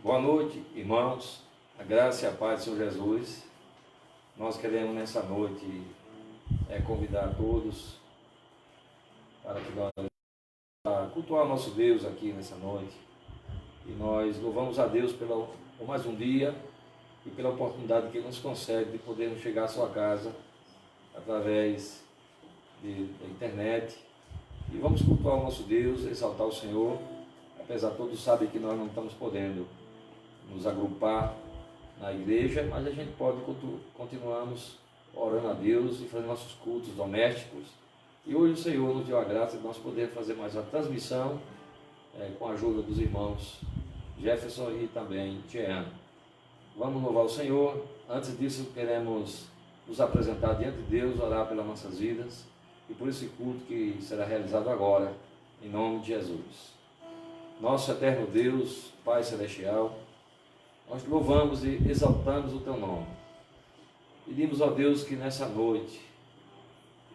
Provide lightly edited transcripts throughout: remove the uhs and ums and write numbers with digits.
Boa noite, irmãos, a graça e a paz do Senhor Jesus. Nós queremos nessa noite convidar todos para que nós cultuar o nosso Deus aqui nessa noite. E nós louvamos a Deus por mais um dia e pela oportunidade que Ele nos concede de podermos chegar à sua casa através da internet. E vamos cultuar o nosso Deus, exaltar o Senhor, apesar de todos sabem que nós não estamos podendo nos agrupar na igreja, mas a gente pode continuarmos orando a Deus e fazendo nossos cultos domésticos. E hoje o Senhor nos deu a graça de nós podermos fazer mais uma transmissão com a ajuda dos irmãos Jefferson e também Jean. Vamos louvar o Senhor. Antes disso, queremos nos apresentar diante de Deus, orar pelas nossas vidas e por esse culto que será realizado agora, em nome de Jesus. Nosso eterno Deus, Pai Celestial, nós louvamos e exaltamos o Teu nome. Pedimos, ó Deus, que nessa noite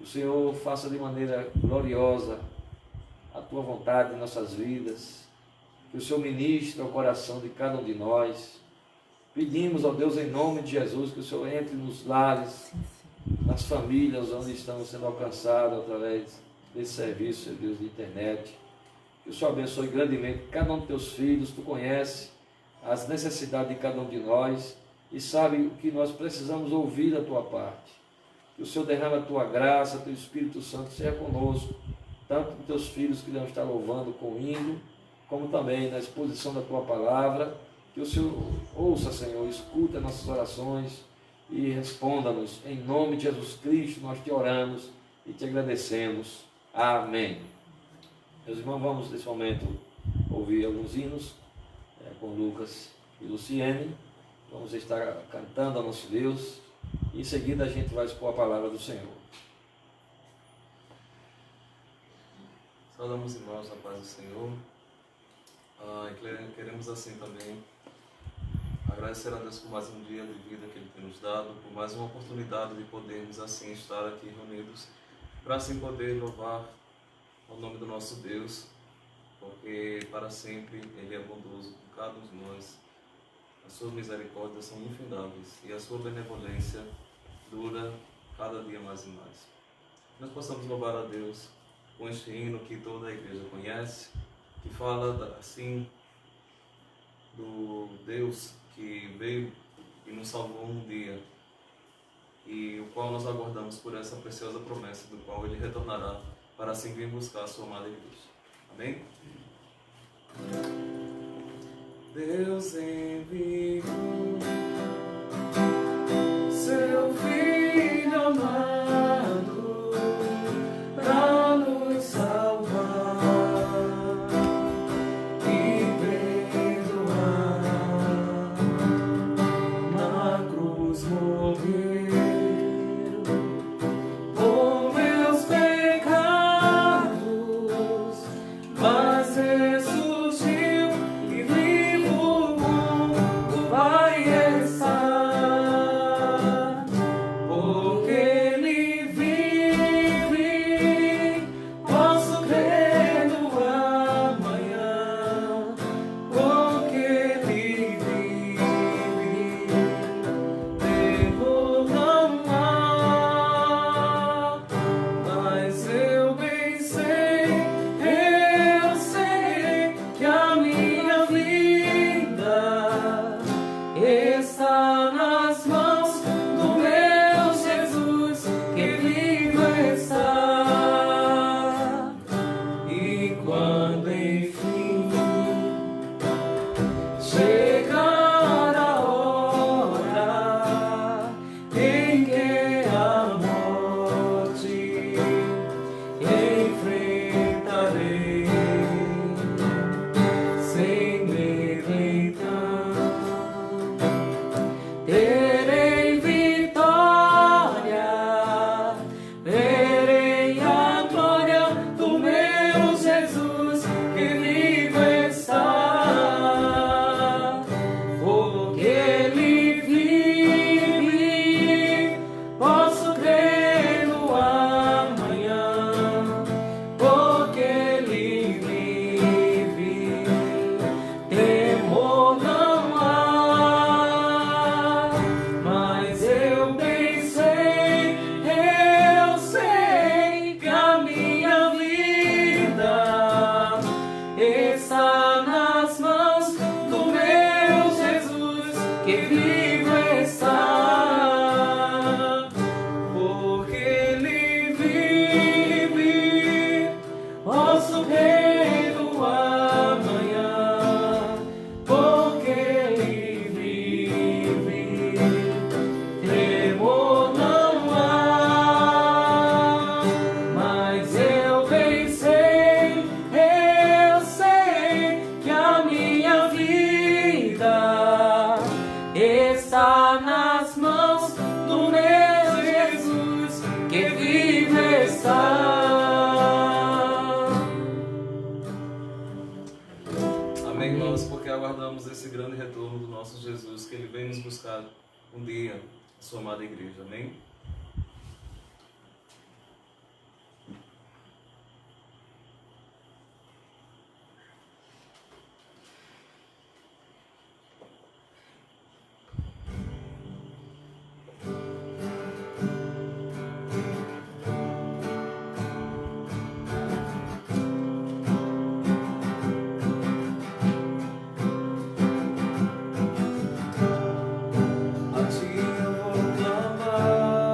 o Senhor faça de maneira gloriosa a Tua vontade em nossas vidas, que o Senhor ministre ao coração de cada um de nós. Pedimos, ó Deus, em nome de Jesus, que o Senhor entre nos lares, nas famílias onde estamos sendo alcançados através desse serviço, Deus, de internet. Que o Senhor abençoe grandemente cada um dos Teus filhos. Tu conhece as necessidades de cada um de nós e sabe o que nós precisamos ouvir da Tua parte. Que o Senhor derrame a Tua graça, Teu Espírito Santo seja conosco, tanto com Teus filhos que irão estar louvando com hino, como também na exposição da Tua palavra. Que o Senhor ouça, Senhor, escuta nossas orações e responda-nos. Em nome de Jesus Cristo nós te oramos e te agradecemos. Amém. Meus irmãos, vamos nesse momento ouvir alguns hinos com Lucas e Luciene. Vamos estar cantando ao nosso Deus e em seguida a gente vai expor a palavra do Senhor. Saudamos, irmãos, a paz do Senhor. Queremos assim também agradecer a Deus por mais um dia de vida que Ele tem nos dado, por mais uma oportunidade de podermos assim estar aqui reunidos, para assim poder louvar o nome do nosso Deus, porque para sempre Ele é bondoso com cada um de nós. As suas misericórdias são infindáveis e a sua benevolência dura cada dia mais e mais. Nós possamos louvar a Deus com este hino que toda a igreja conhece, que fala assim do Deus que veio e nos salvou um dia, e o qual nós aguardamos por essa preciosa promessa, do qual Ele retornará para assim vir buscar a sua amada igreja. Amém? Deus enviou seu Filho amado para nos salvar e perdoar. Na cruz morreu por meus pecados, mas ressuscitou e vivo com vivo está, porque Ele vive, posso crer no amanhã, porque Ele vive, tremor não há, mas eu bem sei, eu sei que a minha vida está nas mãos do meu Jesus, que vivo está. Amém, irmãos, porque aguardamos esse grande retorno do nosso Jesus, que Ele vem nos buscar um dia, a sua amada igreja. Amém? A ti eu vou clamar.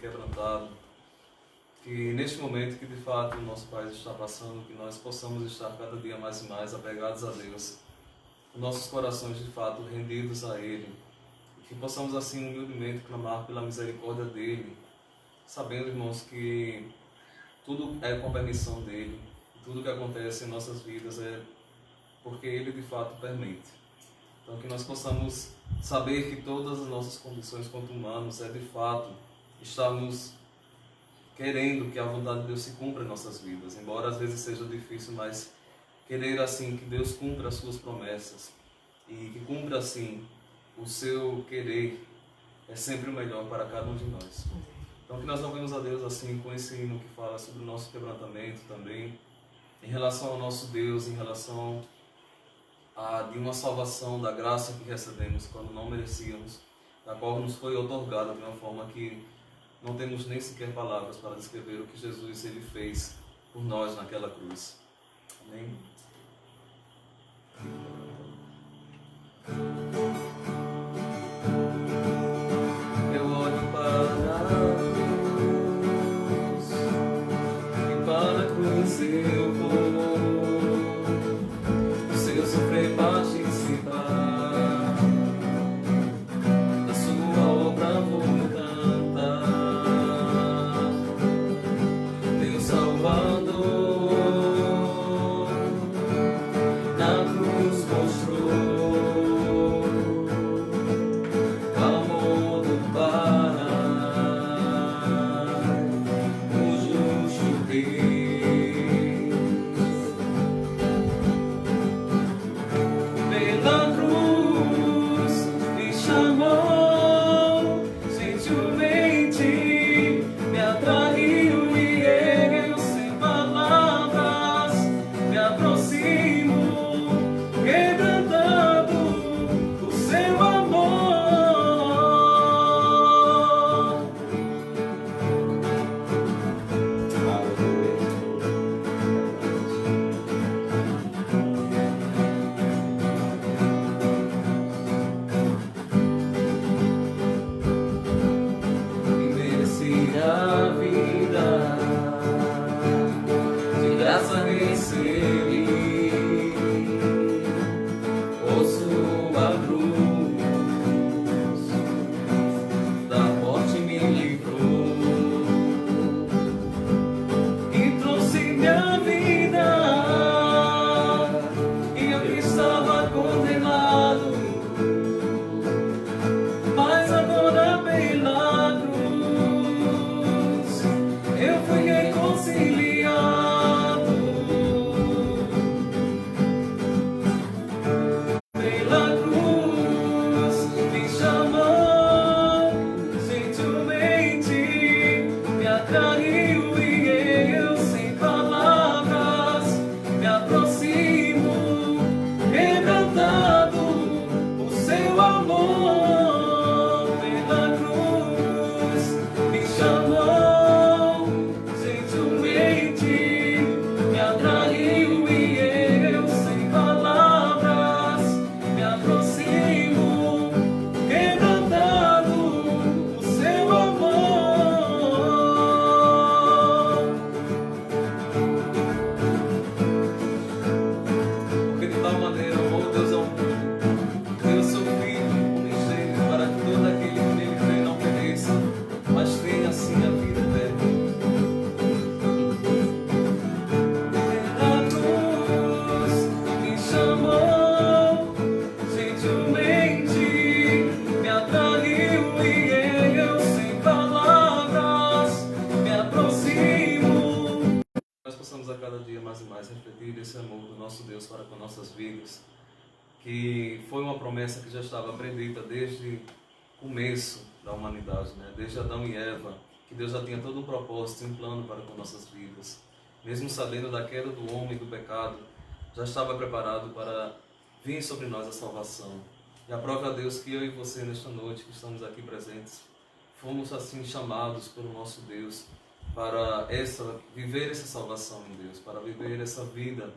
quebrantado, que neste momento que de fato o nosso país está passando, que nós possamos estar cada dia mais e mais apegados a Deus, com nossos corações de fato rendidos a Ele, que possamos assim humildemente clamar pela misericórdia dEle, sabendo, irmãos, que tudo é com a permissão dEle, tudo que acontece em nossas vidas é porque Ele de fato permite. Então que nós possamos saber que todas as nossas condições quanto humanos é de fato estarmos querendo que a vontade de Deus se cumpra em nossas vidas, embora às vezes seja difícil, mas querer assim que Deus cumpra as suas promessas e que cumpra assim o seu querer é sempre o melhor para cada um de nós. Então que nós louvemos a Deus assim com esse hino que fala sobre o nosso quebrantamento também, em relação ao nosso Deus, em relação de uma salvação, da graça que recebemos quando não merecíamos, da qual nos foi otorgada de uma forma que não temos nem sequer palavras para descrever o que Jesus ele fez por nós naquela cruz. Amém? Eu olho para Deus e para a cruz eu vou, o seu sofrer participar, da sua obra vou cantar. Deus Salvador na cruz mostrou o amor do Pai, o justo Deus. Pela cruz me chamou, gentilmente me atraiu e eu sem palavras me aproximo, quebrantado o seu amor. E merecia a vida, de graça recebi, por sua cruz, da morte me livrou e trouxe minha vida, e eu que estava condenado, mas agora pela cruz eu fui reconciliado. Pela cruz me chamou, gentilmente me atraiu e eu sem palavras me aproximo, quebrantado o seu amor. Pela cruz me chamou, gentilmente me atraiu e eu sem palavras me aproximo, quebrantado o seu amor. Porque de tal maneira amou Deus ao mundo, deu seu Filho unigênito, para que todo aquele que nele crê não pereça, mas tenha assim a vida eterna. Pela cruz me chamou, gentilmente me atraiu e eu sem palavras me aproximo. Nós possamos a cada dia mais e mais refletir esse amor do nosso Deus para com nossas vidas, que foi uma promessa que já estava predita desde o começo da humanidade, né? Desde Adão e Eva, que Deus já tinha todo um propósito e um plano para com nossas vidas. Mesmo sabendo da queda do homem e do pecado, já estava preparado para vir sobre nós a salvação. E aprove a Deus que eu e você nesta noite, que estamos aqui presentes, fomos assim chamados pelo nosso Deus para viver essa salvação em Deus, para viver essa vida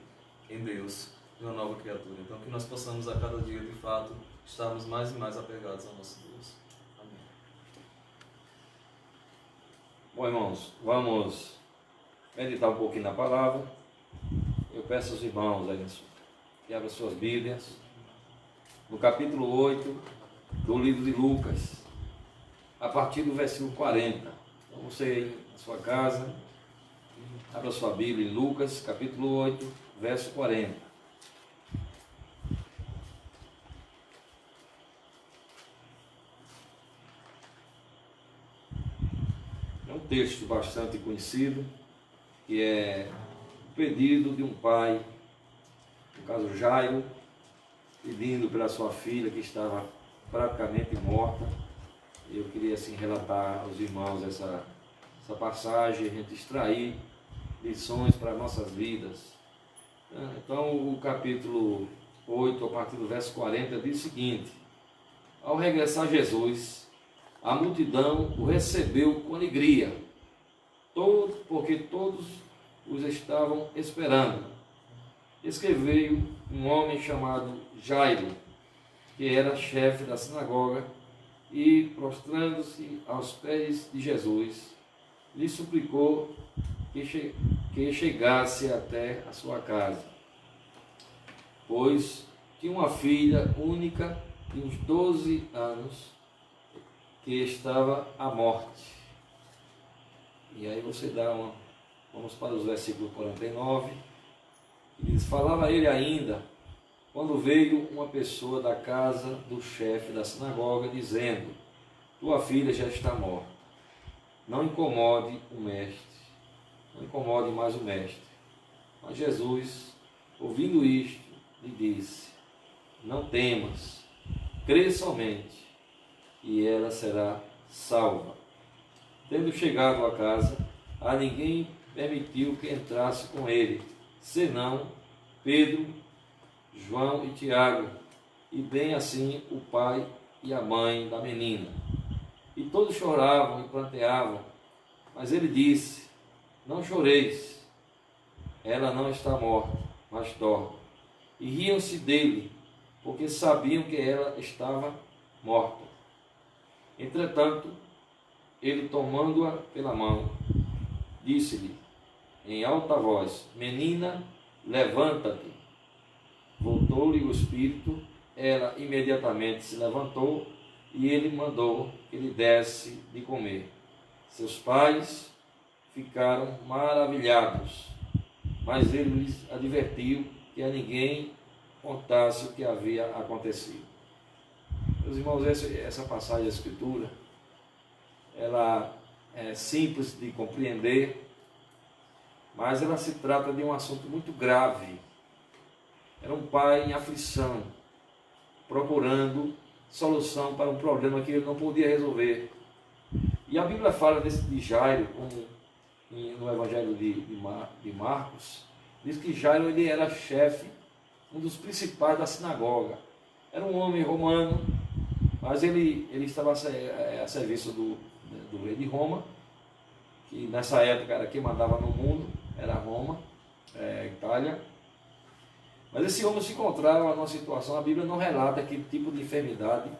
em Deus, de uma nova criatura. Então que nós possamos a cada dia, de fato, estarmos mais e mais apegados ao nosso Deus. Amém. Bom, irmãos, vamos meditar um pouquinho na palavra. Eu peço aos irmãos aí que abram suas Bíblias no capítulo 8 do livro de Lucas, a partir do versículo 40. Então você aí na sua casa, abra sua Bíblia em Lucas, capítulo 8, verso 40. É um texto bastante conhecido, que é o pedido de um pai, no caso Jairo, pedindo pela sua filha que estava praticamente morta. Eu queria assim relatar aos irmãos essa passagem, a gente extrair lições para nossas vidas. Então o capítulo 8, a partir do verso 40, diz o seguinte: ao regressar Jesus, a multidão o recebeu com alegria, porque todos os estavam esperando. Eis que veio um homem chamado Jairo, que era chefe da sinagoga, e, prostrando-se aos pés de Jesus, lhe suplicou que chegasse até a sua casa, pois tinha uma filha única de uns 12 anos, que estava à morte. E aí você vamos para os versículos 49, que diz: falava ele ainda, quando veio uma pessoa da casa do chefe da sinagoga, dizendo: tua filha já está morta, não incomode o mestre, não incomode mais o mestre. Mas Jesus, ouvindo isto, lhe disse: não temas, crê somente, e ela será salva. Tendo chegado a casa, a ninguém permitiu que entrasse com ele, senão Pedro, João e Tiago, e bem assim o pai e a mãe da menina. E todos choravam e planteavam, mas ele disse: não choreis, ela não está morta, mas dorme. E riam-se dele, porque sabiam que ela estava morta. Entretanto, ele, tomando-a pela mão, disse-lhe em alta voz: menina, levanta-te. Voltou-lhe o espírito, ela imediatamente se levantou, e ele mandou que lhe desse de comer. Seus pais ficaram maravilhados, mas ele lhes advertiu que a ninguém contasse o que havia acontecido. Meus irmãos, essa passagem da Escritura, ela é simples de compreender, mas ela se trata de um assunto muito grave. Era um pai em aflição, procurando solução para um problema que ele não podia resolver. E a Bíblia fala de Jairo, como no Evangelho de Marcos, diz que Jairo ele era chefe, um dos principais da sinagoga. Era um homem romano, mas ele estava a serviço do rei de Roma, que nessa época era quem mandava no mundo, era Roma, Itália. Mas esse homem se encontrava numa situação, a Bíblia não relata que tipo de enfermidade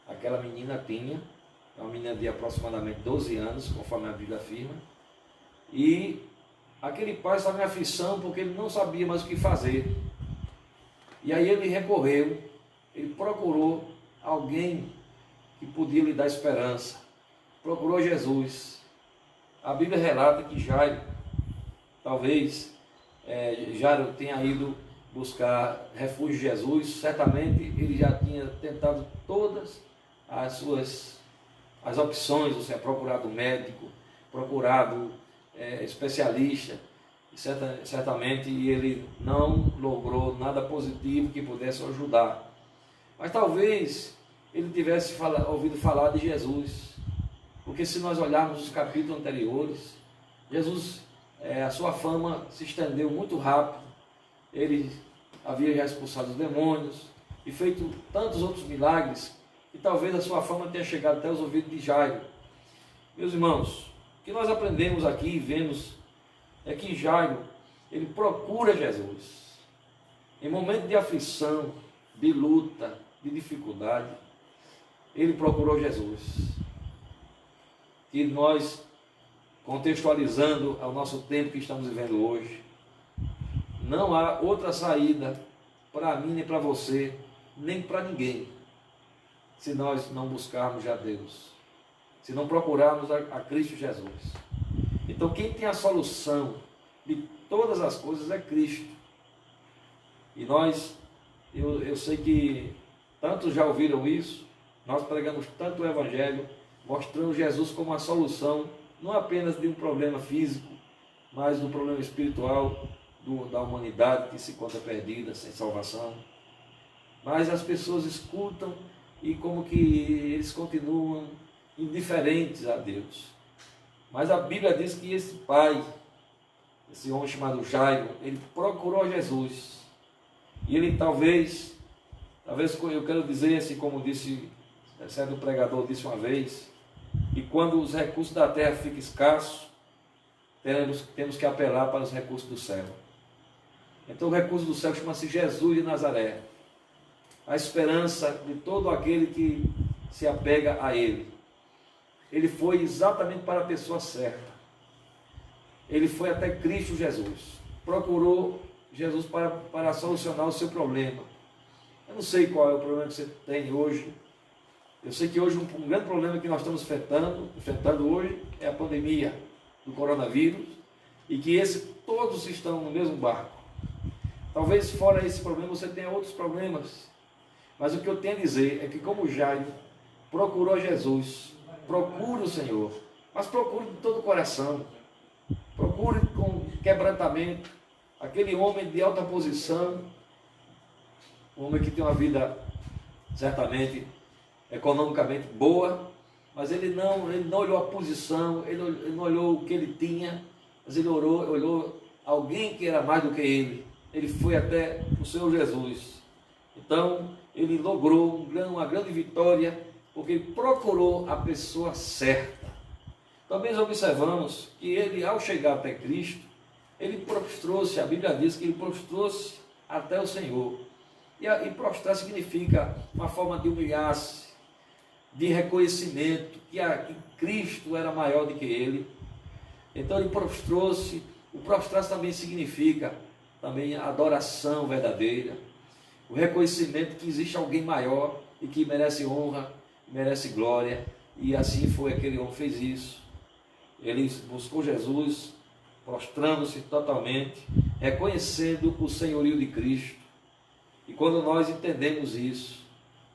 aquela menina tinha, uma menina de aproximadamente 12 anos, conforme a Bíblia afirma, e aquele pai estava em aflição porque ele não sabia mais o que fazer. E aí ele recorreu, ele procurou alguém que podia lhe dar esperança, procurou Jesus. A Bíblia relata que Jairo, talvez Jairo tenha ido buscar refúgio em Jesus. Certamente ele já tinha tentado todas as opções, ou seja, procurado médico, procurado especialista, certamente ele não logrou nada positivo que pudesse ajudar. Mas talvez ele tivesse ouvido falar de Jesus, porque se nós olharmos os capítulos anteriores, Jesus, a sua fama se estendeu muito rápido. Ele havia já expulsado os demônios e feito tantos outros milagres, que talvez a sua fama tenha chegado até os ouvidos de Jairo. Meus irmãos, o que nós aprendemos aqui e vemos é que Jairo, ele procura Jesus. Em momento de aflição, de luta, de dificuldade, ele procurou Jesus. Que nós contextualizando ao nosso tempo que estamos vivendo hoje, não há outra saída para mim, nem para você, nem para ninguém, se nós não buscarmos já Deus, se não procurarmos a Cristo Jesus. Então quem tem a solução de todas as coisas é Cristo. E eu sei que tantos já ouviram isso, nós pregamos tanto o Evangelho, mostrando Jesus como a solução, não apenas de um problema físico, mas do problema espiritual da humanidade que se encontra perdida, sem salvação. Mas as pessoas escutam e como que eles continuam indiferentes a Deus. Mas a Bíblia diz que esse pai, esse homem chamado Jairo, ele procurou Jesus. E ele talvez eu quero dizer assim, como disse, certo pregador disse uma vez, e quando os recursos da terra ficam escassos, temos que apelar para os recursos do céu. Então o recurso do céu chama-se Jesus de Nazaré, a esperança de todo aquele que se apega a Ele. Ele foi exatamente para a pessoa certa. Ele foi até Cristo Jesus, procurou Jesus para solucionar o seu problema. Eu não sei qual é o problema que você tem hoje. Eu sei que hoje um grande problema que nós estamos enfrentando hoje é a pandemia do coronavírus, e que todos estão no mesmo barco. Talvez fora esse problema você tenha outros problemas, mas o que eu tenho a dizer é que como Jairo procurou Jesus, procure o Senhor, mas procure de todo o coração, procure com quebrantamento. Aquele homem de alta posição, um homem que tem uma vida certamente economicamente boa, mas ele não olhou a posição, ele não olhou o que ele tinha, mas ele olhou alguém que era mais do que ele. Ele foi até o Senhor Jesus. Então ele logrou uma grande vitória, porque ele procurou a pessoa certa. Também observamos que ele, ao chegar até Cristo, ele prostrou-se. A Bíblia diz que ele prostrou-se até o Senhor. E prostrar significa uma forma de humilhar-se, de reconhecimento que Cristo era maior do que ele. Então ele prostrou-se. O prostrar-se também significa também a adoração verdadeira, o reconhecimento que existe alguém maior e que merece honra, merece glória. E assim foi, aquele homem fez isso. Ele buscou Jesus, prostrando-se totalmente, reconhecendo o senhorio de Cristo. E quando nós entendemos isso,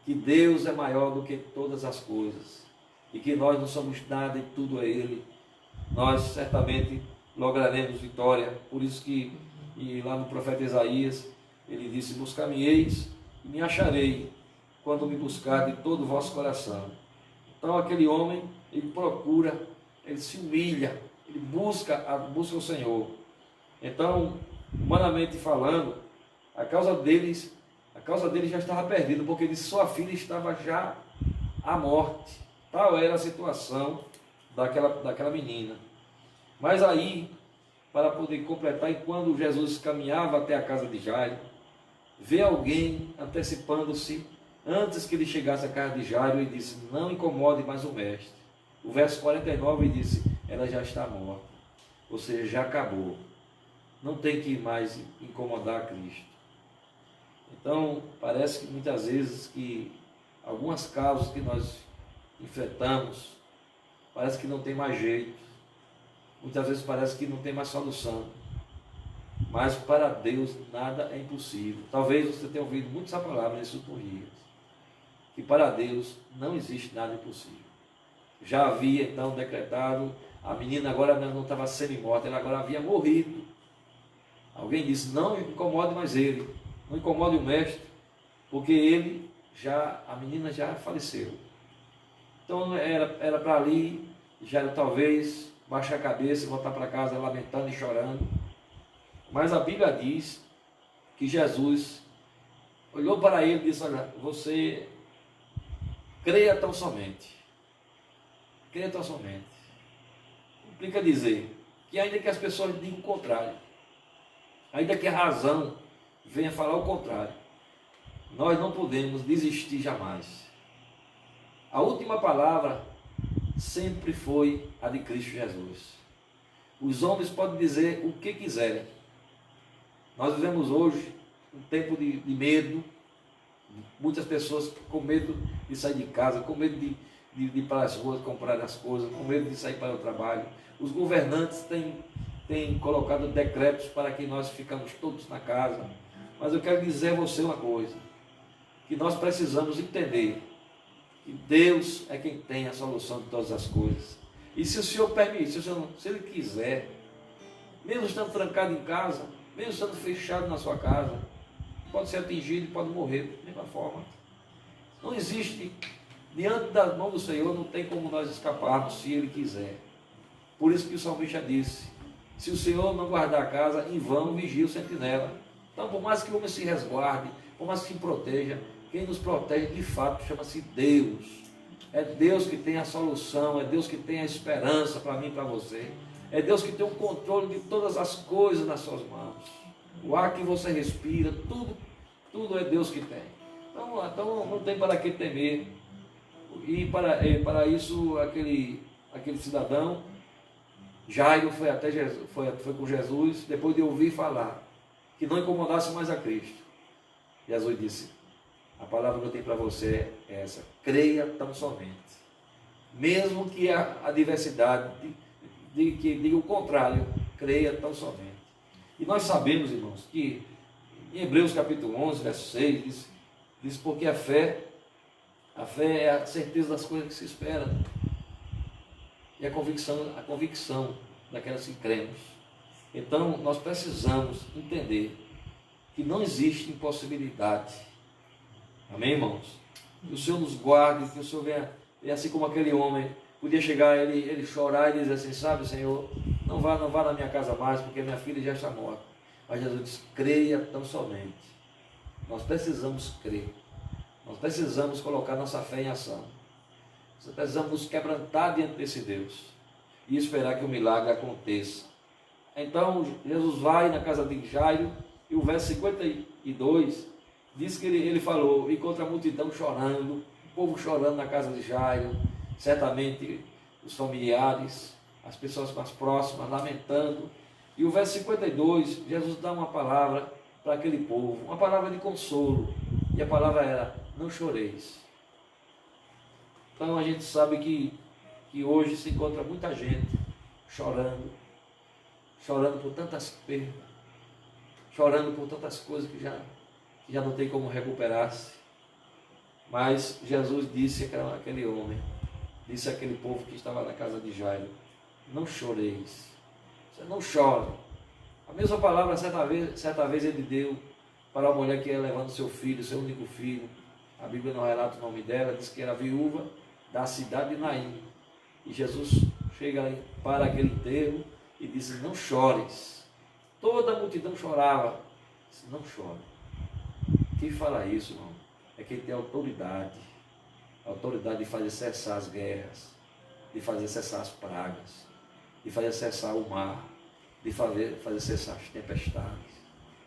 que Deus é maior do que todas as coisas, e que nós não somos nada e tudo é Ele, nós certamente lograremos vitória. Por isso que, lá no profeta Isaías, ele disse: buscar-me-eis e me acharei, quando me buscar de todo o vosso coração. Então aquele homem, ele procura, ele se humilha, ele busca o Senhor. Então, humanamente falando, a causa dele já estava perdida, porque ele, sua filha estava já à morte. Tal era a situação daquela menina. Mas aí, para poder completar, e quando Jesus caminhava até a casa de Jairo, vê alguém antecipando-se, antes que ele chegasse à casa de Jairo, e disse: não incomode mais o mestre. O verso 49 disse: ela já está morta, ou seja, já acabou, não tem que mais incomodar Cristo. Então parece que muitas vezes que algumas causas que nós enfrentamos, parece que não tem mais jeito, muitas vezes parece que não tem mais solução, mas para Deus nada é impossível. Talvez você tenha ouvido muito essa palavra nesses últimos dias, que para Deus não existe nada impossível. Já havia então decretado, a menina agora não estava semi-morta, ela agora havia morrido. Alguém disse: não incomode mais ele, não incomode o mestre, porque a menina já faleceu. Então era para ali, já era talvez baixar a cabeça e voltar para casa lamentando e chorando. Mas a Bíblia diz que Jesus olhou para ele e disse: olha, você creia tão somente. Creia tão somente. Implica dizer que ainda que as pessoas digam o contrário, ainda que a razão venha falar o contrário, nós não podemos desistir jamais. A última palavra sempre foi a de Cristo Jesus. Os homens podem dizer o que quiserem. Nós vivemos hoje um tempo de medo, muitas pessoas com medo de sair de casa, com medo de ir para as ruas comprar as coisas, com medo de sair para o trabalho. Os governantes têm colocado decretos para que nós ficamos todos na casa. Mas eu quero dizer a você uma coisa, que nós precisamos entender que Deus é quem tem a solução de todas as coisas. E se o Senhor permitir, se Ele quiser, mesmo estando trancado em casa, mesmo estando fechado na sua casa, pode ser atingido e pode morrer da mesma forma. Não existe, diante da mão do Senhor, não tem como nós escaparmos se Ele quiser. Por isso que o salmista disse, se o Senhor não guardar a casa, em vão vigia o sentinela. Então, por mais que o homem se resguarde, por mais que se proteja, quem nos protege de fato chama-se Deus. É Deus que tem a solução, é Deus que tem a esperança para mim e para você. É Deus que tem o controle de todas as coisas nas suas mãos. O ar que você respira, tudo é Deus que tem. Então não tem para que temer. E para isso, aquele cidadão, Jairo foi até Jesus, foi com Jesus, depois de ouvir falar, que não incomodasse mais a Cristo. Jesus disse, a palavra que eu tenho para você é essa, creia tão somente. Mesmo que a adversidade que diga o contrário, creia tão somente. E nós sabemos, irmãos, que em Hebreus capítulo 11, verso 6, diz porque a fé é a certeza das coisas que se esperam. E a convicção daquelas que cremos. Então, nós precisamos entender que não existe impossibilidade. Amém, irmãos? Que o Senhor nos guarde, que o Senhor venha, assim como aquele homem, podia chegar, ele chorar e dizer assim, sabe, Senhor, não vá na minha casa mais, porque minha filha já está morta. Mas Jesus diz, creia tão somente. Nós precisamos crer. Nós precisamos colocar nossa fé em ação. Nós precisamos nos quebrantar diante desse Deus e esperar que o milagre aconteça. Então, Jesus vai na casa de Jairo e o verso 52 diz que ele falou, encontra a multidão chorando, o povo chorando na casa de Jairo, certamente os familiares, as pessoas mais próximas, lamentando. E o verso 52, Jesus dá uma palavra para aquele povo, uma palavra de consolo, e a palavra era, não choreis. Então a gente sabe que hoje se encontra muita gente chorando por tantas perdas, chorando por tantas coisas que já não tem como recuperar-se. Mas Jesus disse àquele homem, disse àquele povo que estava na casa de Jairo, não choreis, você não chore. A mesma palavra certa vez ele deu para a mulher que ia levando seu filho, seu único filho. A Bíblia não relata o nome dela, diz que era viúva da cidade de Naim. E Jesus chega para aquele enterro e disse, não chores. Toda a multidão chorava. Disse, não chore. Quem fala isso, irmão, é quem tem autoridade. A autoridade de fazer cessar as guerras, de fazer cessar as pragas, de fazer cessar o mar, de fazer cessar as tempestades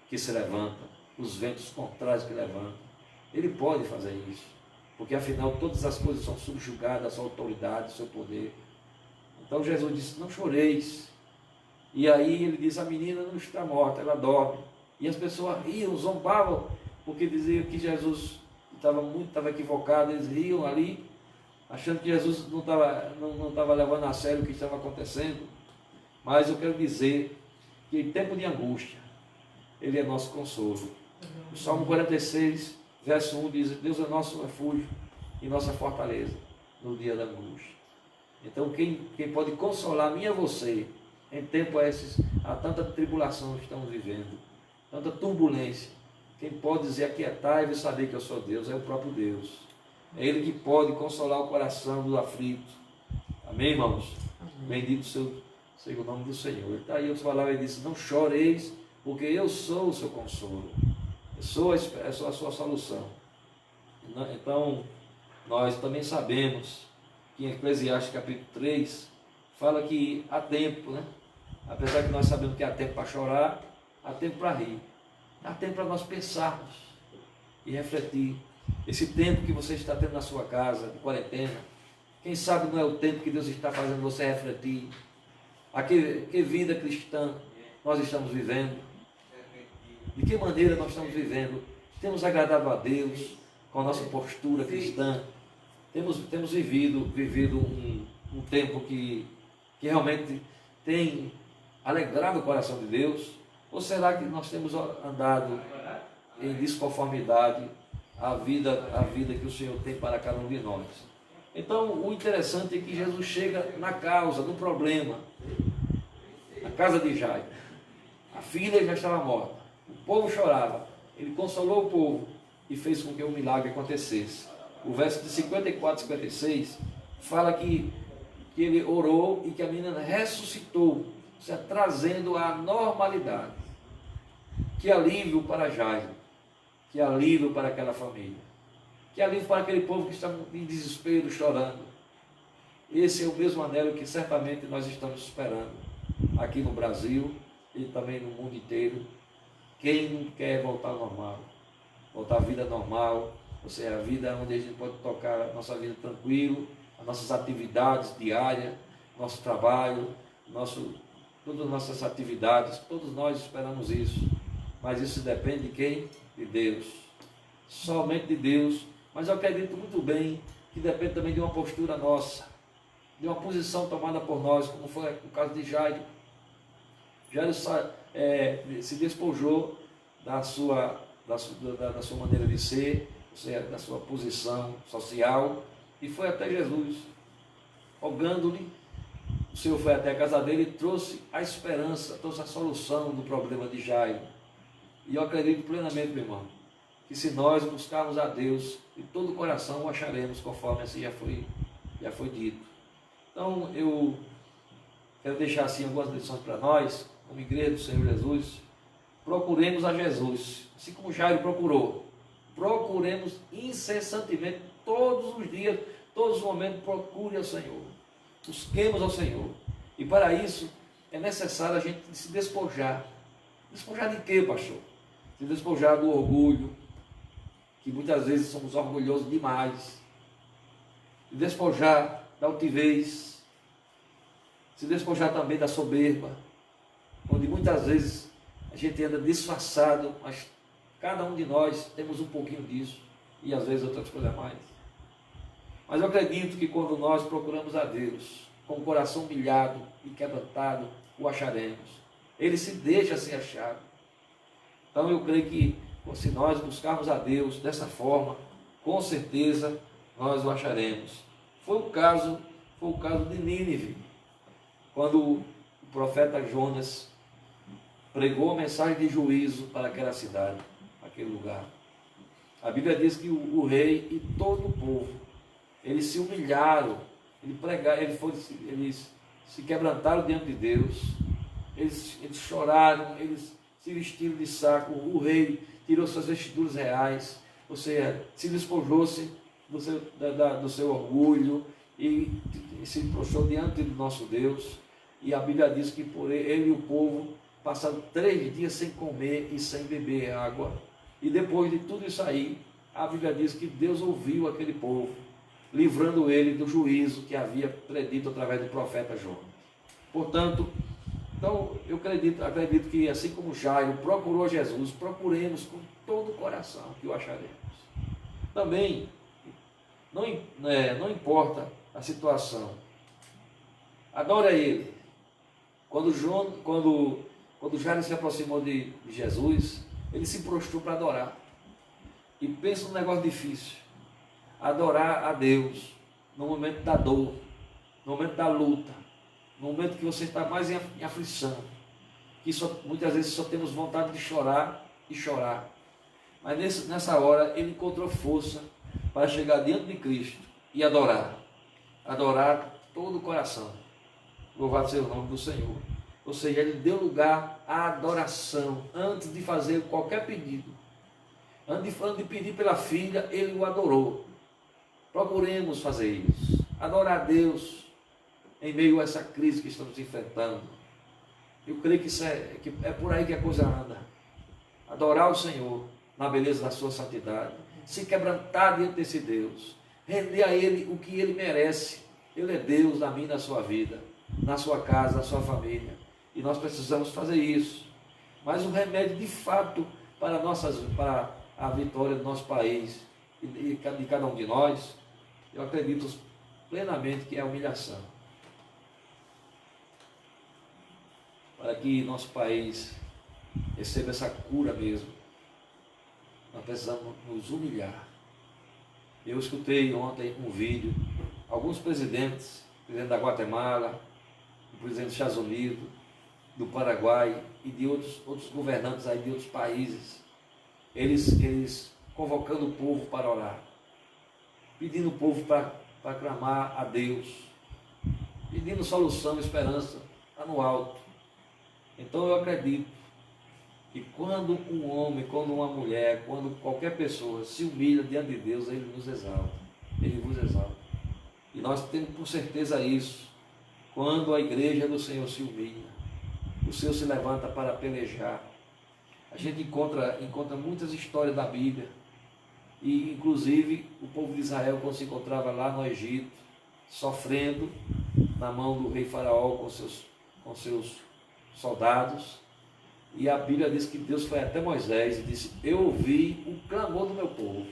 que se levantam, os ventos contrários que levantam. Ele pode fazer isso, porque afinal todas as coisas são subjugadas à sua autoridade, ao seu poder. Então Jesus disse, não choreis. E aí ele diz, a menina não está morta, ela dorme. E as pessoas riam, zombavam, porque diziam que Jesus estava equivocado. Eles riam ali, achando que Jesus não estava levando a sério o que estava acontecendo. Mas eu quero dizer que em tempo de angústia, Ele é nosso consolo. O Salmo 46, verso 1 diz, Deus é nosso refúgio e nossa fortaleza no dia da angústia. Então quem pode consolar a mim e a você em tempo a tanta tribulação que estamos vivendo, tanta turbulência, quem pode dizer aquietai e saber que eu sou Deus, é o próprio Deus. É Ele que pode consolar o coração do aflito. Amém, irmãos? Amém. Bendito seja o nome do Senhor. Está aí outra palavra, ele disse, não choreis, porque eu sou o seu consolo. Eu sou a sua solução. Então, nós também sabemos que em Eclesiastes capítulo 3, fala que há tempo, né? Apesar que nós sabemos que há tempo para chorar, há tempo para rir. Há tempo para nós pensarmos e refletir. Esse tempo que você está tendo na sua casa, de quarentena, quem sabe não é o tempo que Deus está fazendo você refletir. Que vida cristã nós estamos vivendo? De que maneira nós estamos vivendo? Temos agradado a Deus com a nossa postura cristã? Temos vivido um tempo que realmente tem alegrado o coração de Deus? Ou será que nós temos andado em desconformidade à vida que o Senhor tem para cada um de nós? Então, o interessante é que Jesus chega na causa, no problema, na casa de Jairo. A filha já estava morta, o povo chorava, ele consolou o povo e fez com que o milagre acontecesse. O verso de 54 e 56 fala que ele orou e que a menina ressuscitou, trazendo a normalidade. Que alívio para Jairo, que alívio para aquela família, que alívio para aquele povo que estava em desespero, chorando. Esse é o mesmo anelo que certamente nós estamos esperando aqui no Brasil e também no mundo inteiro. Quem não quer voltar ao normal, voltar à vida normal, ou seja, a vida onde a gente pode tocar a nossa vida tranquilo, as nossas atividades diárias, nosso trabalho, todas as nossas atividades, todos nós esperamos isso. Mas isso depende de quem? De Deus. Somente de Deus. Mas eu acredito muito bem que depende também de uma postura nossa, de uma posição tomada por nós, como foi o caso de Jairo. Jairo se despojou da sua maneira de ser, ou seja, da sua posição social, e foi até Jesus, rogando-lhe. O Senhor foi até a casa dele e trouxe a esperança, trouxe a solução do problema de Jairo. E eu acredito plenamente, meu irmão, que se nós buscarmos a Deus de todo o coração, o acharemos, conforme assim já foi dito. Então, eu quero deixar assim algumas lições para nós, como igreja do Senhor Jesus. Procuremos a Jesus, assim como Jairo procurou. Procuremos incessantemente, todos os dias, todos os momentos, procure ao Senhor. Busquemos ao Senhor. E para isso, é necessário a gente se despojar. Despojar de quê, pastor? Se despojar do orgulho, que muitas vezes somos orgulhosos demais. Se despojar da altivez. Se despojar também da soberba, onde muitas vezes a gente anda disfarçado, mas cada um de nós temos um pouquinho disso, e às vezes outras coisas mais. Mas eu acredito que quando nós procuramos a Deus, com o coração humilhado e quebrantado, o acharemos. Ele se deixa ser achado. Então eu creio que se nós buscarmos a Deus dessa forma, com certeza nós o acharemos. Foi o caso de Nínive, quando o profeta Jonas pregou a mensagem de juízo para aquela cidade, aquele lugar. A Bíblia diz que o rei e todo o povo, eles se humilharam, eles se quebrantaram diante de Deus, eles choraram, eles se vestiram de saco, o rei tirou suas vestiduras reais, ou seja, se despojou-se do seu orgulho e se prostrou diante do nosso Deus. E a Bíblia diz que por ele e o povo passaram 3 dias sem comer e sem beber água. E depois de tudo isso aí, a Bíblia diz que Deus ouviu aquele povo, livrando ele do juízo que havia predito através do profeta Jonas. Portanto, então eu acredito que assim como Jairo procurou Jesus, procuremos com todo o coração que o acharemos. Também, não importa a situação, adora ele. Quando Jairo se aproximou de Jesus, ele se prostrou para adorar. E pensa num negócio difícil. Adorar a Deus no momento da dor, no momento da luta, no momento que você está mais em aflição, que muitas vezes só temos vontade de chorar e chorar. Mas nessa hora ele encontrou força para chegar diante de Cristo e adorar. Adorar todo o coração. Louvado seja o nome do Senhor. Ou seja, ele deu lugar à adoração antes de fazer qualquer pedido. Antes de pedir pela filha, ele o adorou. Procuremos fazer isso. Adorar a Deus em meio a essa crise que estamos enfrentando. Eu creio que é por aí que a coisa anda. Adorar o Senhor na beleza da sua santidade. Se quebrantar diante desse Deus. Render a Ele o que Ele merece. Ele é Deus na minha e na sua vida. na sua casa, na sua família. E nós precisamos fazer isso. Mas o remédio de fato para a vitória do nosso país e de cada um de nós, eu acredito plenamente que é a humilhação. Para que nosso país receba essa cura mesmo, nós precisamos nos humilhar. Eu escutei ontem um vídeo, alguns presidentes, o presidente da Guatemala, o presidente dos Estados Unidos, do Paraguai e de outros governantes aí de outros países, eles convocando o povo para orar, pedindo o povo para clamar a Deus, pedindo solução, esperança, lá no alto. Então eu acredito que quando um homem, quando uma mulher, quando qualquer pessoa se humilha diante de Deus, Ele nos exalta, Ele vos exalta. E nós temos por certeza isso, quando a igreja do Senhor se humilha, o Senhor se levanta para pelejar. A gente encontra muitas histórias da Bíblia, e inclusive o povo de Israel, quando se encontrava lá no Egito, sofrendo na mão do rei Faraó com seus soldados, e a Bíblia diz que Deus foi até Moisés e disse: eu ouvi o clamor do meu povo.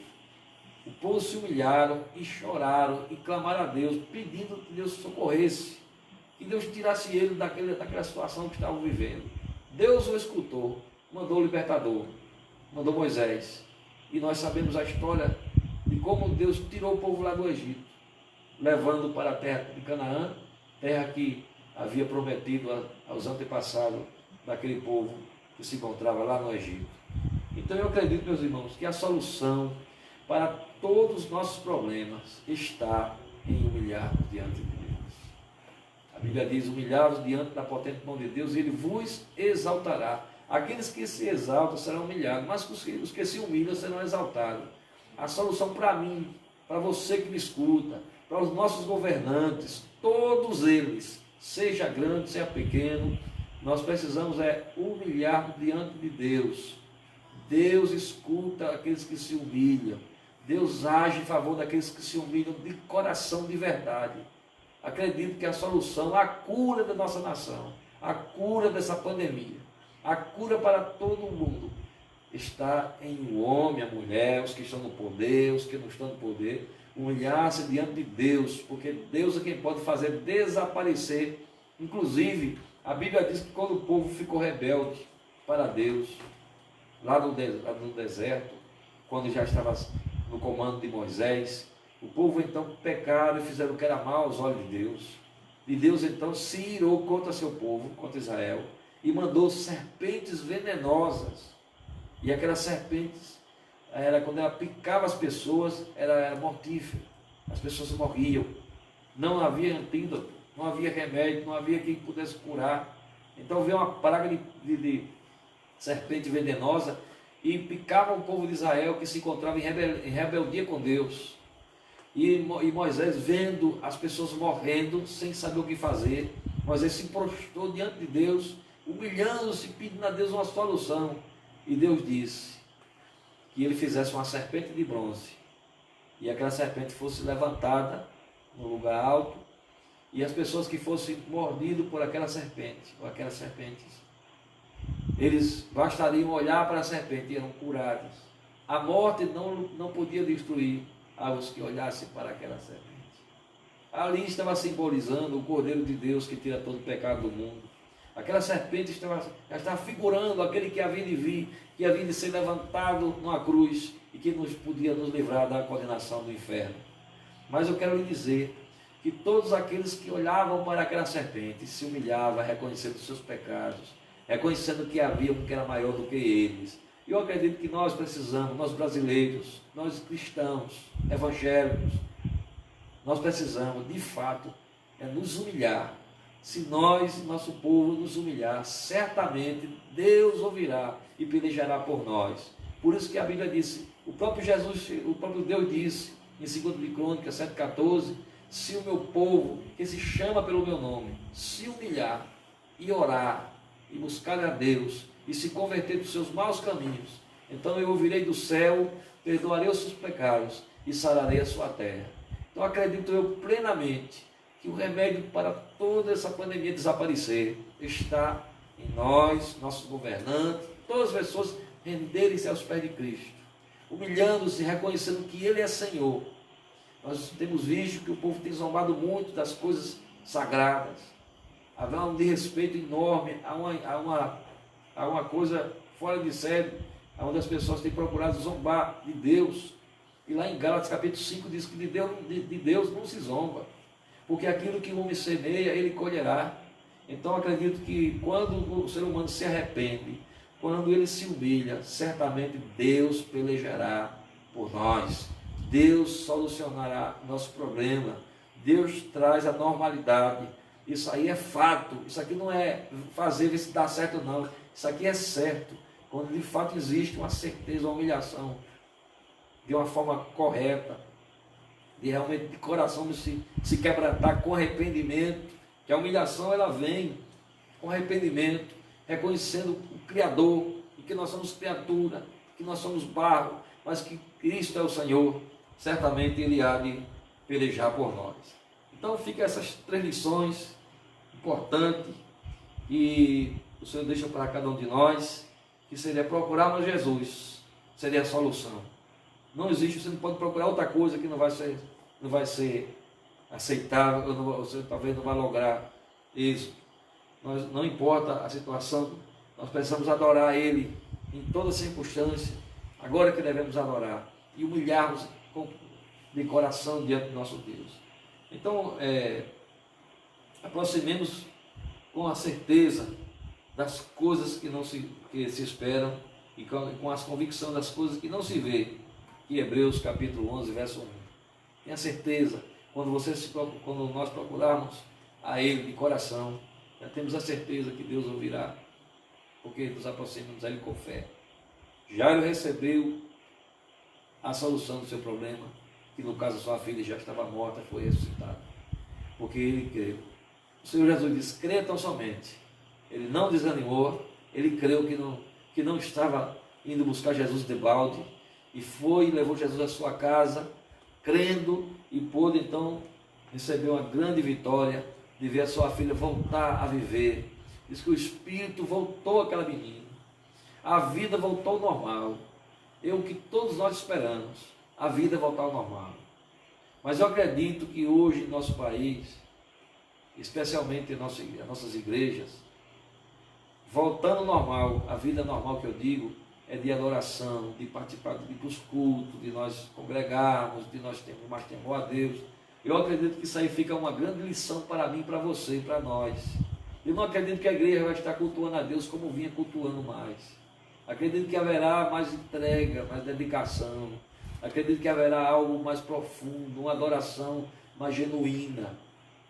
O povo se humilharam e choraram e clamaram a Deus, pedindo que Deus socorresse, que Deus tirasse ele daquela situação que estavam vivendo. Deus o escutou, mandou o libertador, mandou Moisés. E nós sabemos a história de como Deus tirou o povo lá do Egito, levando para a terra de Canaã, terra que havia prometido aos antepassados daquele povo que se encontrava lá no Egito. Então eu acredito, meus irmãos, que a solução para todos os nossos problemas está em humilhar-nos diante de Deus. A Bíblia diz: humilhar-vos diante da potente mão de Deus e Ele vos exaltará. Aqueles que se exaltam serão humilhados, mas os que se humilham serão exaltados. A solução para mim, para você que me escuta, para os nossos governantes, todos eles, seja grande, seja pequeno, nós precisamos humilhar diante de Deus. Deus escuta aqueles que se humilham. Deus age em favor daqueles que se humilham de coração, de verdade. Acredito que a solução, a cura da nossa nação, a cura dessa pandemia, a cura para todo mundo, está em o homem, a mulher, os que estão no poder, os que não estão no poder, humilhar-se diante de Deus, porque Deus é quem pode fazer desaparecer. Inclusive, a Bíblia diz que quando o povo ficou rebelde para Deus, lá no deserto, quando já estava no comando de Moisés, o povo então pecaram e fizeram o que era mal aos olhos de Deus. E Deus então se irou contra seu povo, contra Israel, e mandou serpentes venenosas. E aquelas serpentes, quando ela picava as pessoas, era mortífera. As pessoas morriam. Não havia antídoto, não havia remédio, não havia quem pudesse curar. Então veio uma praga de serpente venenosa e picava o povo de Israel, que se encontrava em rebeldia com Deus. E Moisés, vendo as pessoas morrendo sem saber o que fazer, Moisés se prostrou diante de Deus, humilhando-se, pedindo a Deus uma solução. E Deus disse que ele fizesse uma serpente de bronze, e aquela serpente fosse levantada no lugar alto, e as pessoas que fossem mordidas por aquela serpente, ou aquelas serpentes, eles bastariam olhar para a serpente e eram curados. A morte não podia destruir aos que olhassem para aquela serpente. Ali estava simbolizando o Cordeiro de Deus que tira todo o pecado do mundo. Aquela serpente já estava figurando aquele que havia de vir, que havia de ser levantado numa cruz e que podia nos livrar da condenação do inferno. Mas eu quero lhe dizer que todos aqueles que olhavam para aquela serpente se humilhavam, reconhecendo os seus pecados, reconhecendo que havia um que era maior do que eles. Eu acredito que nós precisamos, nós brasileiros, nós cristãos, evangélicos, nós precisamos, de fato, nos humilhar. Se nós, nosso povo, nos humilhar, certamente Deus ouvirá e pelejará por nós. Por isso que a Bíblia disse, o próprio Deus disse, em 2 de Crônicas 7,14, se o meu povo, que se chama pelo meu nome, se humilhar e orar, e buscar a Deus, e se converter dos seus maus caminhos, então eu ouvirei do céu, perdoarei os seus pecados, e sararei a sua terra. Então acredito eu plenamente, que o remédio para toda essa pandemia desaparecer está em nós, nossos governantes, todas as pessoas renderem-se aos pés de Cristo, humilhando-se, reconhecendo que Ele é Senhor. Nós temos visto que o povo tem zombado muito das coisas sagradas. Há um desrespeito enorme a uma coisa fora de série, onde as pessoas têm procurado zombar de Deus. E lá em Gálatas capítulo 5 diz que de Deus não se zomba, porque aquilo que o homem semeia, ele colherá. Então acredito que quando o ser humano se arrepende, quando ele se humilha, certamente Deus pelejará por nós, Deus solucionará nosso problema, Deus traz a normalidade. Isso aí é fato, isso aqui não é fazer ver se dá certo não, isso aqui é certo, quando de fato existe uma certeza, uma humilhação, de uma forma correta, de realmente de coração se quebrantar com arrependimento, que a humilhação ela vem com arrependimento, reconhecendo o Criador, e que nós somos criatura, que nós somos barro, mas que Cristo é o Senhor, certamente Ele há de pelejar por nós. Então fica essas 3 lições importantes que o Senhor deixa para cada um de nós, que seria procurarmos Jesus, seria a solução. Não existe, você não pode procurar outra coisa que não vai ser aceitável, você talvez não vai lograr isso. Não importa a situação, nós precisamos adorar Ele em toda circunstância, agora que devemos adorar e humilharmos de coração diante do nosso Deus. Então, aproximemos com a certeza das coisas que se esperam e com as convicções das coisas que não se vê. Em Hebreus capítulo 11, verso 1. Tenha certeza, quando nós procurarmos a Ele de coração, já temos a certeza que Deus ouvirá, porque nos aproximamos a Ele com fé. Jairo recebeu a solução do seu problema, que no caso sua filha já estava morta, foi ressuscitada, porque ele creu. O Senhor Jesus disse: crê tão somente. Ele não desanimou, ele creu que não estava indo buscar Jesus de balde, e foi e levou Jesus à sua casa, crendo, e pôde então receber uma grande vitória de ver a sua filha voltar a viver. Diz que o Espírito voltou àquela menina, a vida voltou ao normal. É o que todos nós esperamos, a vida voltar ao normal. Mas eu acredito que hoje em nosso país, especialmente em nossas igrejas, voltando ao normal, a vida normal que eu digo, é de adoração, de participar dos cultos, de nós congregarmos, de nós termos mais temor a Deus. Eu acredito que isso aí fica uma grande lição para mim, para você e para nós. Eu não acredito que a igreja vai estar cultuando a Deus como vinha cultuando mais. Acredito que haverá mais entrega, mais dedicação. Acredito que haverá algo mais profundo, uma adoração mais genuína.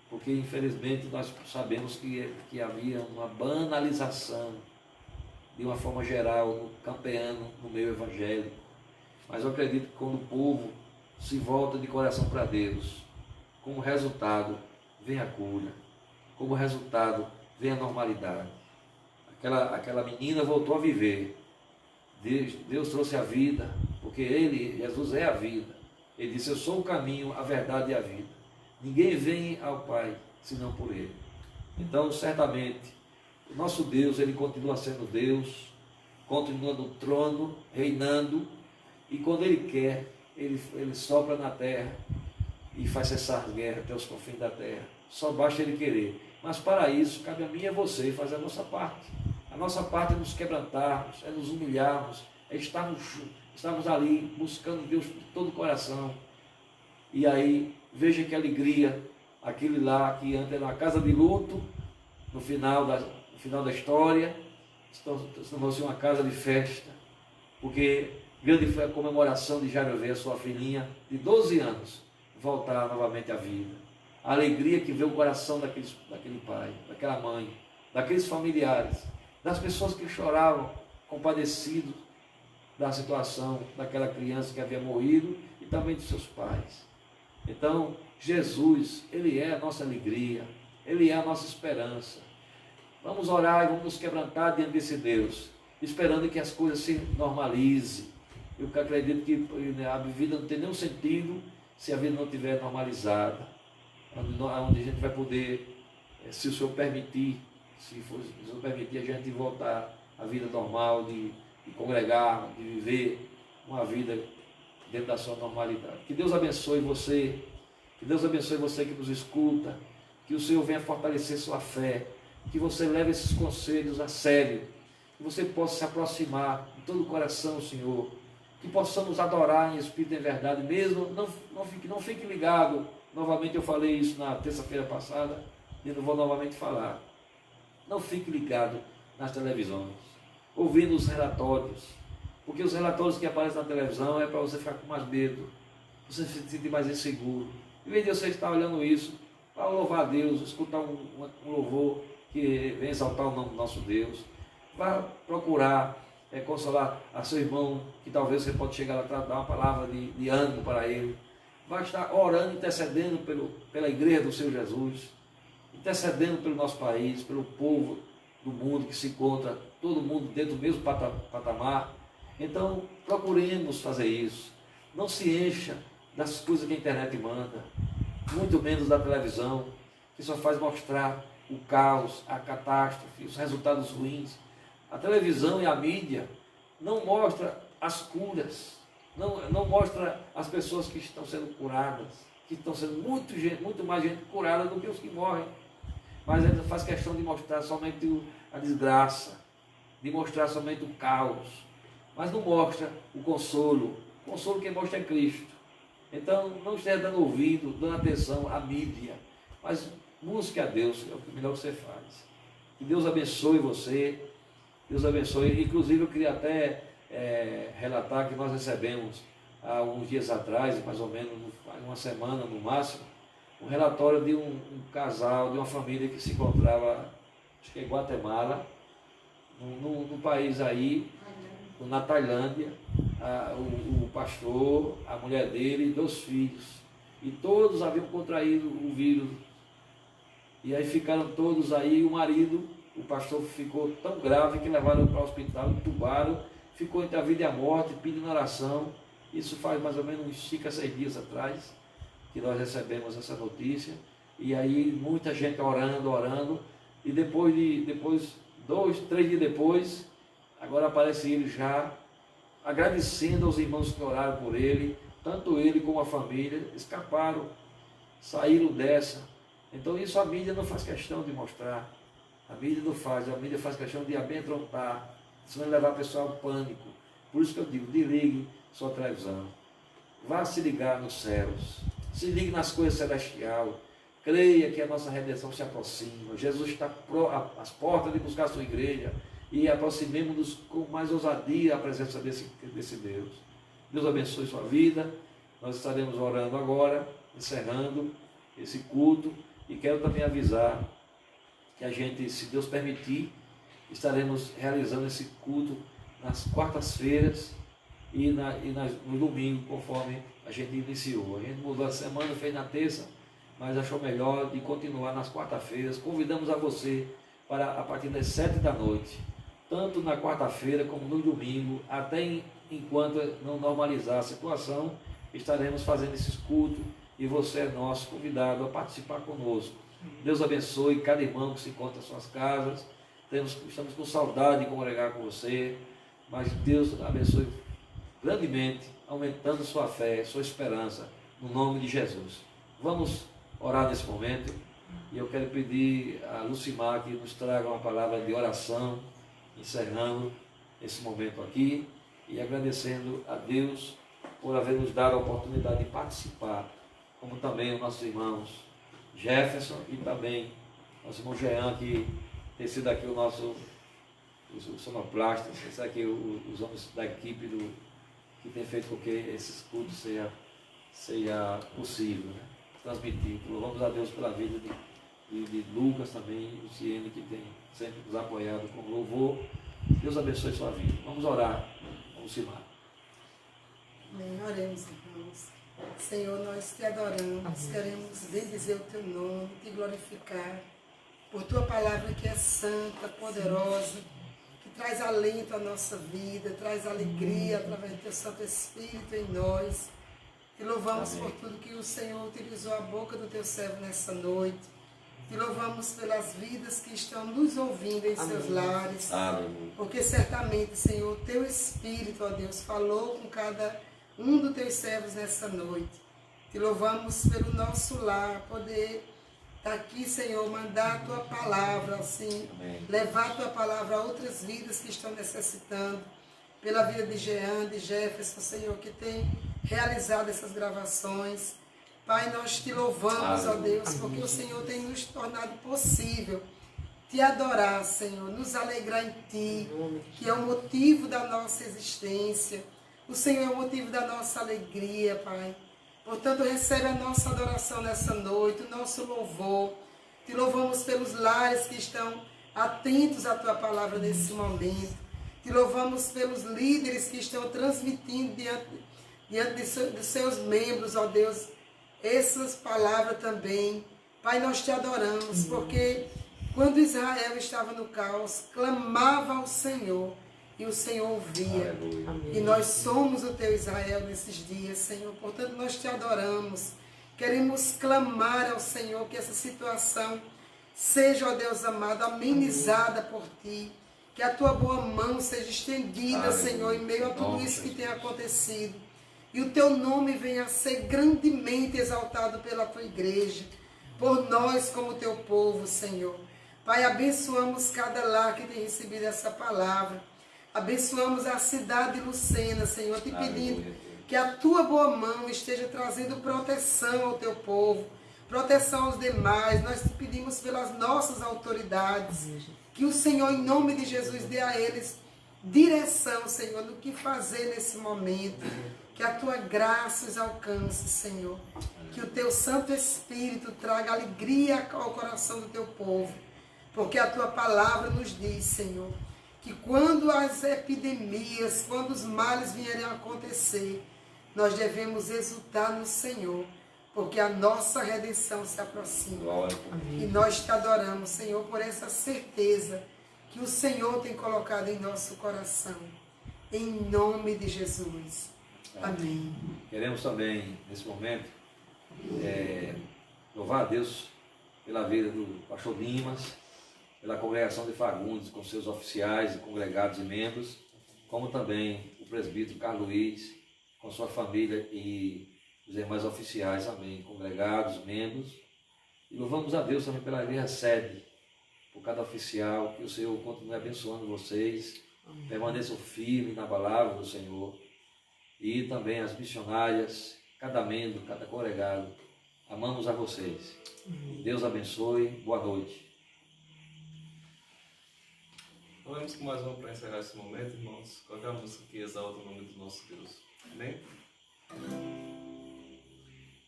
Porque infelizmente nós sabemos que havia uma banalização de uma forma geral, no campeano, no meio evangélico. Mas eu acredito que quando o povo se volta de coração para Deus, como resultado vem a cura, como resultado vem a normalidade. Aquela menina voltou a viver. Deus trouxe a vida, porque Jesus é a vida. Ele disse: eu sou o caminho, a verdade e a vida. Ninguém vem ao Pai senão por Ele. Então, certamente, o nosso Deus, Ele continua sendo Deus, continua no trono, reinando, e quando Ele quer, Ele sopra na terra e faz cessar a guerra até os confins da terra. Só basta Ele querer. Mas para isso, cabe a mim e a você fazer a nossa parte. A nossa parte é nos quebrantarmos, é nos humilharmos, é estarmos ali buscando Deus de todo o coração. E aí, veja que alegria, aquele lá que antes era uma casa de luto, no final da história, se tornou-se uma casa de festa, porque grande foi a comemoração de Jairo ver a sua filhinha de 12 anos voltar novamente à vida. A alegria que veio o coração daquele pai, daquela mãe, daqueles familiares, das pessoas que choravam, compadecidos da situação daquela criança que havia morrido e também de seus pais. Então, Jesus, Ele é a nossa alegria, Ele é a nossa esperança. Vamos orar e vamos nos quebrantar diante desse Deus, esperando que as coisas se normalizem. Eu acredito que a vida não tem nenhum sentido se a vida não estiver normalizada. onde a gente vai poder, se o Senhor permitir, se o Senhor permitir, a gente voltar à vida normal, de congregar, de viver uma vida dentro da sua normalidade. Que Deus abençoe você, que Deus abençoe você que nos escuta, que o Senhor venha fortalecer sua fé, que você leve esses conselhos a sério, que você possa se aproximar de todo o coração, Senhor, que possamos adorar em espírito e em verdade, mesmo, não fique ligado, novamente eu falei isso na terça-feira passada, e não vou novamente falar, não fique ligado nas televisões, ouvindo os relatórios, porque os relatórios que aparecem na televisão é para você ficar com mais medo, você se sentir mais inseguro. Em vez de você estar olhando isso, para louvar a Deus, escutar um louvor que vem exaltar o nome do nosso Deus, vá procurar consolar a seu irmão, que talvez você pode chegar lá dar uma palavra de ânimo para ele, vai estar orando, intercedendo pela igreja do Senhor Jesus, intercedendo pelo nosso país, pelo povo do mundo que se encontra, todo mundo dentro do mesmo patamar. Então, procuremos fazer isso. Não se encha das coisas que a internet manda, muito menos da televisão, que só faz mostrar o caos, a catástrofe, os resultados ruins. A televisão e a mídia não mostra as curas, não mostra as pessoas que estão sendo curadas, que estão sendo muito mais gente curada do que os que morrem. Mas ainda faz questão de mostrar somente a desgraça, de mostrar somente o caos, mas não mostra o consolo. O consolo quem mostra é Cristo. Então não esteja dando ouvido, dando atenção à mídia, mas busque a Deus, é o melhor que você faz. Que Deus abençoe você, Deus abençoe. Inclusive eu queria até relatar que nós recebemos há uns dias atrás, mais ou menos uma semana no máximo, um relatório de um casal, de uma família que se encontrava, acho que em Guatemala, no país aí, na Tailândia, o pastor, a mulher dele e 2 filhos. E todos haviam contraído o vírus. E aí ficaram todos aí, o marido, o pastor ficou tão grave que levaram para o hospital, entubaram, ficou entre a vida e a morte, pedindo oração. Isso faz mais ou menos uns 5 a 6 dias atrás que nós recebemos essa notícia. E aí muita gente orando, e depois 2, 3 dias depois, agora aparece ele já agradecendo aos irmãos que oraram por ele, tanto ele como a família, escaparam, saíram dessa. Então isso a mídia não faz questão de mostrar, a mídia não faz, a mídia faz questão de amedrontar, senão levar a pessoa ao pânico. Por isso que eu digo, desligue sua televisão, vá se ligar nos céus, se ligue nas coisas celestiais, creia que a nossa redenção se aproxima, Jesus está às portas de buscar a sua igreja, e aproximemos-nos com mais ousadia à presença desse Deus. Deus abençoe sua vida. Nós estaremos orando agora, encerrando esse culto, e quero também avisar que a gente, se Deus permitir, estaremos realizando esse culto nas quartas-feiras e no domingo, conforme a gente iniciou. A gente mudou a semana, fez na terça, mas achou melhor de continuar nas quartas-feiras. Convidamos a você para, a partir das 7 da noite, tanto na quarta-feira como no domingo, até enquanto não normalizar a situação, estaremos fazendo esses cultos, e você é nosso convidado a participar conosco. Deus abençoe cada irmão que se encontra em suas casas. Estamos com saudade de congregar com você, mas Deus abençoe grandemente, aumentando sua fé, sua esperança, no nome de Jesus. Vamos orar nesse momento, e eu quero pedir a Lucimar que nos traga uma palavra de oração, encerrando esse momento aqui, e agradecendo a Deus por haver nos dado a oportunidade de participar, como também os nossos irmãos Jefferson e também nosso irmão Jean, que tem sido aqui o nosso sonoplasta, esse aqui, os homens da equipe que tem feito com que esses cultos seja possível, né? Transmitir. Louvamos a Deus pela vida de Lucas também, e Luciene, que tem sempre nos apoiado com louvor. Deus abençoe sua vida. Vamos orar. Vamos orar. Amém. Oremos, irmãos. Senhor, nós te adoramos, queremos bendizer o teu nome, te glorificar por tua palavra que é santa, poderosa, que traz alento à nossa vida, traz alegria através do teu Santo Espírito em nós. Te louvamos. louvamos Amém. por tudo que o Senhor utilizou a boca do teu servo nessa noite. Te louvamos pelas vidas que estão nos ouvindo em seus lares. Aleluia. Porque certamente, Senhor, teu Espírito, ó Deus, falou com cada um dos teus servos nessa noite. Te louvamos pelo nosso lar, poder estar aqui, Senhor, mandar a tua palavra, assim, Amém. levar a tua palavra a outras vidas que estão necessitando. Pela vida de Jean, de Jefferson, Senhor, que tem realizado essas gravações. Pai, nós te louvamos, ó Deus, porque o Senhor tem nos tornado possível te adorar, Senhor, nos alegrar em Ti, que é o motivo da nossa existência. O Senhor é o motivo da nossa alegria, Pai. Portanto, recebe a nossa adoração nessa noite, o nosso louvor. Te louvamos pelos lares que estão atentos à Tua palavra nesse momento. Te louvamos pelos líderes que estão transmitindo diante de seus membros, ó Deus, essas palavras também. Pai, nós te adoramos, porque quando Israel estava no caos, clamava ao Senhor e o Senhor ouvia. Aleluia. E nós somos o teu Israel nesses dias, Senhor. Portanto, nós te adoramos. Queremos clamar ao Senhor que essa situação seja, ó Deus amado, amenizada por Ti. Que a Tua boa mão seja estendida, Aleluia. Senhor, em meio a tudo Nossa, isso que tem Jesus. acontecido. E o Teu nome venha a ser grandemente exaltado pela Tua igreja, por nós como Teu povo, Senhor. Pai, abençoamos cada lar que tem recebido essa palavra. Abençoamos a cidade de Lucena, Senhor, te pedindo Aleluia. que a Tua boa mão esteja trazendo proteção ao Teu povo, proteção aos demais. Nós te pedimos pelas nossas autoridades, que o Senhor, em nome de Jesus, dê a eles direção, Senhor, no que fazer nesse momento. Que a Tua graça os alcance, Senhor. Que o Teu Santo Espírito traga alegria ao coração do Teu povo. Porque a Tua palavra nos diz, Senhor, que quando as epidemias, quando os males vierem a acontecer, nós devemos exultar no Senhor, porque a nossa redenção se aproxima. Glória. E nós te adoramos, Senhor, por essa certeza que o Senhor tem colocado em nosso coração. Em nome de Jesus. Amém. Queremos também, nesse momento, louvar a Deus pela vida do pastor Dimas, pela congregação de Fagundes, com seus oficiais, congregados e membros, como também o presbítero Carlos Luiz, com sua família e os demais oficiais, amém, congregados, membros. E louvamos a Deus também pela igreja sede, por cada oficial, que o Senhor continue abençoando vocês, permaneçam firmes na palavra do Senhor. E também as missionárias, cada membro, cada congregado. Amamos a vocês. Deus abençoe. Boa noite. Vamos com mais uma para encerrar esse momento, irmãos. Qualquer música que exalta o nome do nosso Deus. Amém?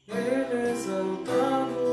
Ele exaltado